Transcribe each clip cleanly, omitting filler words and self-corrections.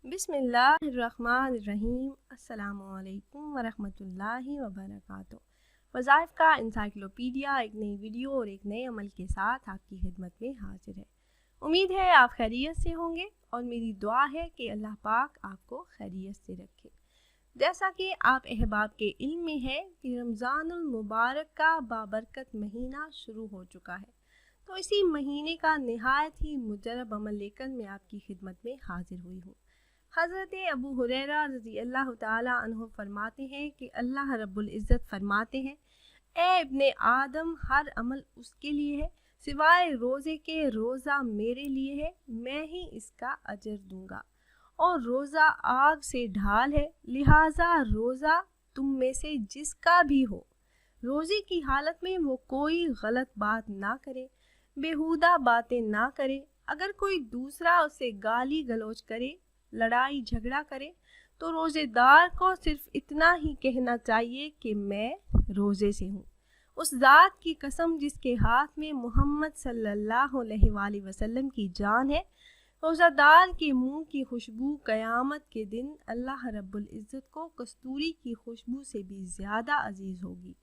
بسم اللہ الرحمن الرحیم۔ السلام علیکم ورحمۃ اللہ وبرکاتہ۔ وظائف کا انسائکلوپیڈیا ایک نئی ویڈیو اور ایک نئے عمل کے ساتھ آپ کی خدمت میں حاضر ہے۔ امید ہے آپ خیریت سے ہوں گے اور میری دعا ہے کہ اللہ پاک آپ کو خیریت سے رکھے۔ جیسا کہ آپ احباب کے علم میں ہے کہ رمضان المبارک کا بابرکت مہینہ شروع ہو چکا ہے، تو اسی مہینے کا نہایت ہی مجرب عمل لے کر میں آپ کی خدمت میں حاضر ہوئی ہوں۔ حضرت ابو ہریرہ رضی اللہ تعالی عنہ فرماتے ہیں کہ اللہ رب العزت فرماتے ہیں، اے ابن آدم، ہر عمل اس کے لیے ہے سوائے روزے کے، روزہ میرے لیے ہے، میں ہی اس کا اجر دوں گا، اور روزہ آگ سے ڈھال ہے، لہٰذا روزہ تم میں سے جس کا بھی ہو، روزے کی حالت میں وہ کوئی غلط بات نہ کرے، بیہودہ باتیں نہ کرے۔ اگر کوئی دوسرا اسے گالی گلوچ کرے، لڑائی جھگڑا کرے، تو روزے دار کو صرف اتنا ہی کہنا چاہیے کہ میں روزے سے ہوں۔ اس ذات کی قسم جس کے ہاتھ میں محمد صلی اللہ علیہ وآلہ وسلم کی جان ہے، روزہ دار کے منہ کی خوشبو قیامت کے دن اللہ رب العزت کو کستوری کی خوشبو سے بھی زیادہ عزیز ہوگی۔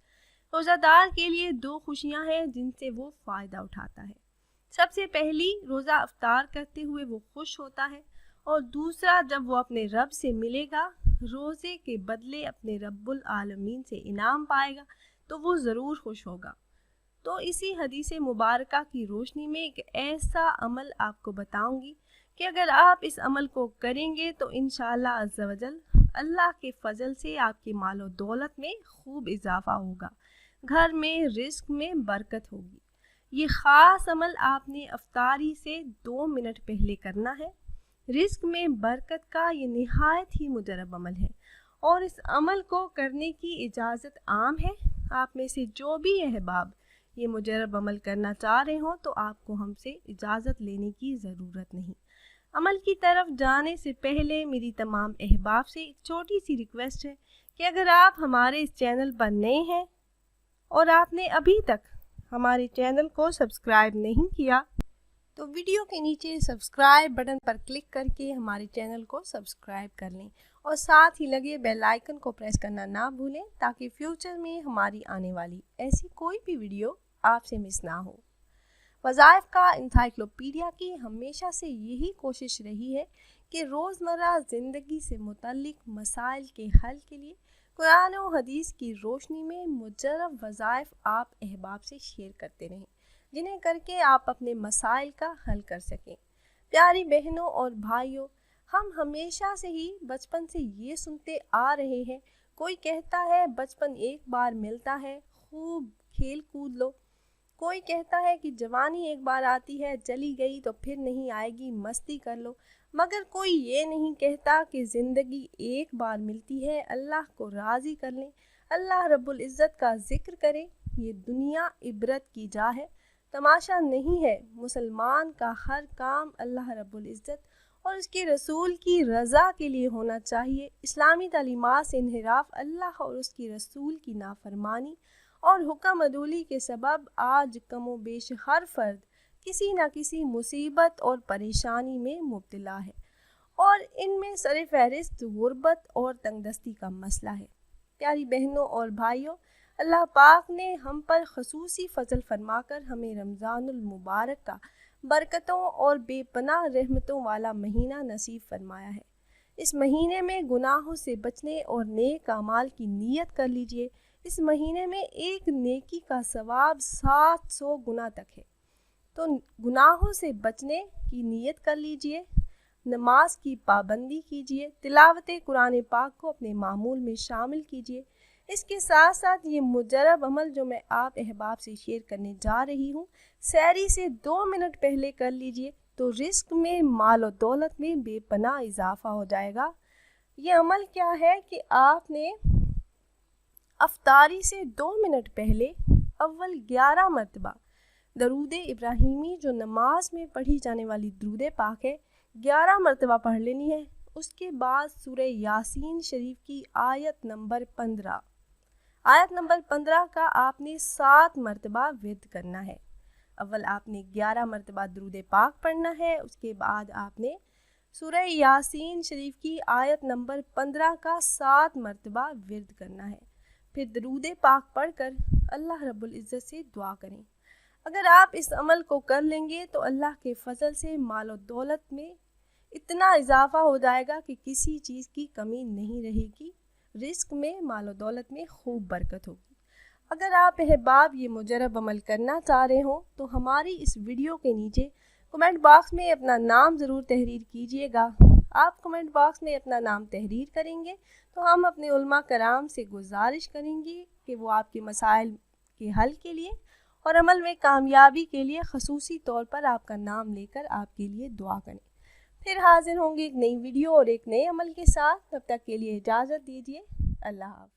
روزہ دار کے لیے دو خوشیاں ہیں جن سے وہ فائدہ اٹھاتا ہے۔ سب سے پہلی، روزہ افطار کرتے ہوئے وہ خوش ہوتا ہے، اور دوسرا، جب وہ اپنے رب سے ملے گا، روزے کے بدلے اپنے رب العالمین سے انعام پائے گا، تو وہ ضرور خوش ہوگا۔ تو اسی حدیث مبارکہ کی روشنی میں ایک ایسا عمل آپ کو بتاؤں گی کہ اگر آپ اس عمل کو کریں گے تو انشاءاللہ عز و جل اللہ کے فضل سے آپ کے مال و دولت میں خوب اضافہ ہوگا، گھر میں رزق میں برکت ہوگی۔ یہ خاص عمل آپ نے افطاری سے 2 منٹ پہلے کرنا ہے۔ رزق میں برکت کا یہ نہایت ہی مجرب عمل ہے، اور اس عمل کو کرنے کی اجازت عام ہے۔ آپ میں سے جو بھی احباب یہ مجرب عمل کرنا چاہ رہے ہوں تو آپ کو ہم سے اجازت لینے کی ضرورت نہیں۔ عمل کی طرف جانے سے پہلے میری تمام احباب سے ایک چھوٹی سی ریکویسٹ ہے کہ اگر آپ ہمارے اس چینل پر نئے ہیں اور آپ نے ابھی تک ہمارے چینل کو سبسکرائب نہیں کیا، تو ویڈیو کے نیچے سبسکرائب بٹن پر کلک کر کے ہمارے چینل کو سبسکرائب کر لیں، اور ساتھ ہی لگے بیل آئیکن کو پریس کرنا نہ بھولیں تاکہ فیوچر میں ہماری آنے والی ایسی کوئی بھی ویڈیو آپ سے مس نہ ہو۔ وظائف کا انسائکلوپیڈیا کی ہمیشہ سے یہی کوشش رہی ہے کہ روزمرہ زندگی سے متعلق مسائل کے حل کے لیے قرآن و حدیث کی روشنی میں مجرب وظائف آپ احباب سے شیئر کرتے رہیں، جنہیں کر کے آپ اپنے مسائل کا حل کر سکیں۔ پیاری بہنوں اور بھائیوں، ہم ہمیشہ سے ہی بچپن سے یہ سنتے آ رہے ہیں، کوئی کہتا ہے بچپن ایک بار ملتا ہے، خوب کھیل کود لو۔ کوئی کہتا ہے کہ جوانی ایک بار آتی ہے، چلی گئی تو پھر نہیں آئے گی، مستی کر لو۔ مگر کوئی یہ نہیں کہتا کہ زندگی ایک بار ملتی ہے، اللہ کو راضی کر لیں، اللہ رب العزت کا ذکر کریں۔ یہ دنیا عبرت کی جا ہے، تماشا نہیں ہے۔ مسلمان کا ہر کام اللہ رب العزت اور اس کے رسول کی رضا کے لیے ہونا چاہیے۔ اسلامی تعلیمات سے انحراف، اللہ اور اس کی رسول کی نافرمانی اور حکم عدولی کے سبب آج کم و بیش ہر فرد کسی نہ کسی مصیبت اور پریشانی میں مبتلا ہے، اور ان میں سر فہرست غربت اور تنگ دستی کا مسئلہ ہے۔ پیاری بہنوں اور بھائیوں، اللہ پاک نے ہم پر خصوصی فضل فرما کر ہمیں رمضان المبارک کا برکتوں اور بے پناہ رحمتوں والا مہینہ نصیب فرمایا ہے۔ اس مہینے میں گناہوں سے بچنے اور نیک اعمال کی نیت کر لیجئے۔ اس مہینے میں ایک نیکی کا ثواب 700 گنا تک ہے، تو گناہوں سے بچنے کی نیت کر لیجئے، نماز کی پابندی کیجئے، تلاوت قرآن پاک کو اپنے معمول میں شامل کیجئے۔ اس کے ساتھ ساتھ یہ مجرب عمل جو میں آپ احباب سے شیئر کرنے جا رہی ہوں، سحری سے 2 منٹ پہلے کر لیجئے، تو رزق میں، مال و دولت میں بے پناہ اضافہ ہو جائے گا۔ یہ عمل کیا ہے کہ آپ نے افطاری سے 2 منٹ پہلے اول 11 مرتبہ درود ابراہیمی، جو نماز میں پڑھی جانے والی درود پاک ہے، 11 مرتبہ پڑھ لینی ہے۔ اس کے بعد سورہ یاسین شریف کی آیت نمبر 15 کا آپ نے 7 مرتبہ ورد کرنا ہے۔ اول آپ نے 11 مرتبہ درود پاک پڑھنا ہے، اس کے بعد آپ نے سورہ یاسین شریف کی آیت نمبر 15 کا 7 مرتبہ ورد کرنا ہے، پھر درود پاک پڑھ کر اللہ رب العزت سے دعا کریں۔ اگر آپ اس عمل کو کر لیں گے تو اللہ کے فضل سے مال و دولت میں اتنا اضافہ ہو جائے گا کہ کسی چیز کی کمی نہیں رہے گی، رزق میں، مال و دولت میں خوب برکت ہوگی۔ اگر آپ احباب یہ مجرب عمل کرنا چاہ رہے ہوں تو ہماری اس ویڈیو کے نیچے کمنٹ باکس میں اپنا نام ضرور تحریر کیجئے گا۔ آپ کمنٹ باکس میں اپنا نام تحریر کریں گے تو ہم اپنے علماء کرام سے گزارش کریں گے کہ وہ آپ کے مسائل کے حل کے لیے اور عمل میں کامیابی کے لیے خصوصی طور پر آپ کا نام لے کر آپ کے لیے دعا کریں۔ پھر حاضر ہوں گے ایک نئی ویڈیو اور ایک نئے عمل کے ساتھ، تب تک کے لیے اجازت دیجیے۔ اللہ حافظ۔